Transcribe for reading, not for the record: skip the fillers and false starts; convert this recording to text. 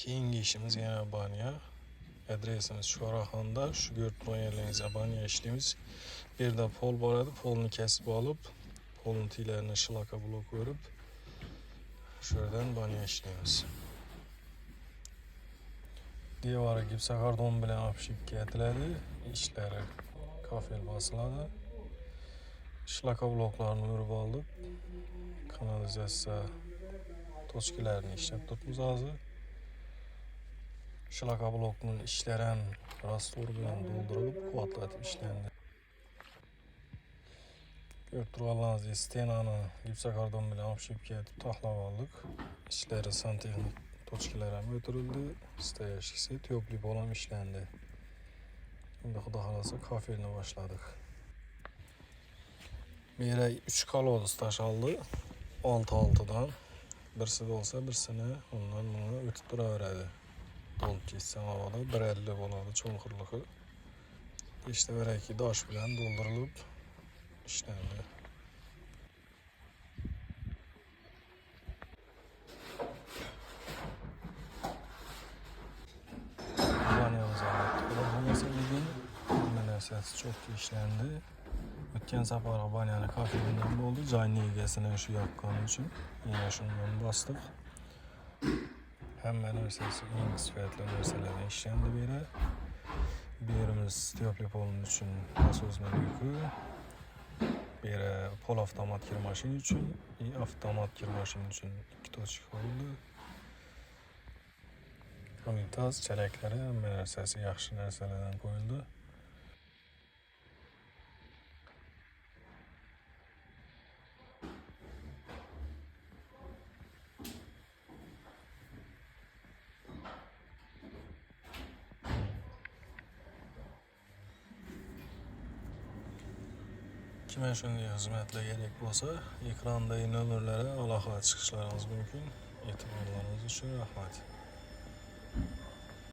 Keyingi işimiz yana banya. Adresimiz Shoraxonda. Shu turgan yerlaringizga banya ishlaymiz. Bu yerda pol boradi. Polni kesib olib, polni tiylarini shlaka blok o'rib, shu yerdan banya ishlaymiz. Devori gipsokardon bilan obshipka etiladi. Ishlari kafel bosiladi. Shlaka bloklarni o'rib olib, kanalizatsiya tochkalarini ishlab turibmiz hozir. Shlaka blokning ishlari ham rastvor bilan to'ldirilib, quvvatlatib ishlandi. Ko'rib turganlaringizdek, stenani gipsokardon bilan obshipka etib taxlab oldik. Ishlari santexnik tochkalar ham o'tirildi. Stoyashkisi tyopliy bo'lam ishlandi. Endi xudo xolasa kafelni boshladik. Bu yerga 3 kolodis tashaldi. 6-6dan. Birisi bo'lsa, birisini undan buni o'tib turaveradi. To'lib ketsa havoda 1.50 bo'ladi cho'nqirligi. İşte veraki daş bilan doldurulup işlendi. Banyamız aldık. Kullanılması bugün narsasi çok işlendi. O'tgan safar banyani kafelinden bo'ldi. Joyni egasini shu yoqqani uchun yana shundan bosdik. Hamma narsasi eng sifatli narsalardan ishlendi bu yerda. Bu yerimiz tyopliy polni uchun nasosni yuki. Bu yerga pol avtomat kir mashina uchun, avtomat kir mashina uchun 2 tochka qo'yildi. Unitaz, chalaklari hamma narsasi yaxshi narsalardan qo'yildi. Kime shunday xizmatlar kerak bo'lsa, ekrandagi nomerlarga aloqa chiqishlaringiz mumkin. E'tiborlaringiz uchun rahmat.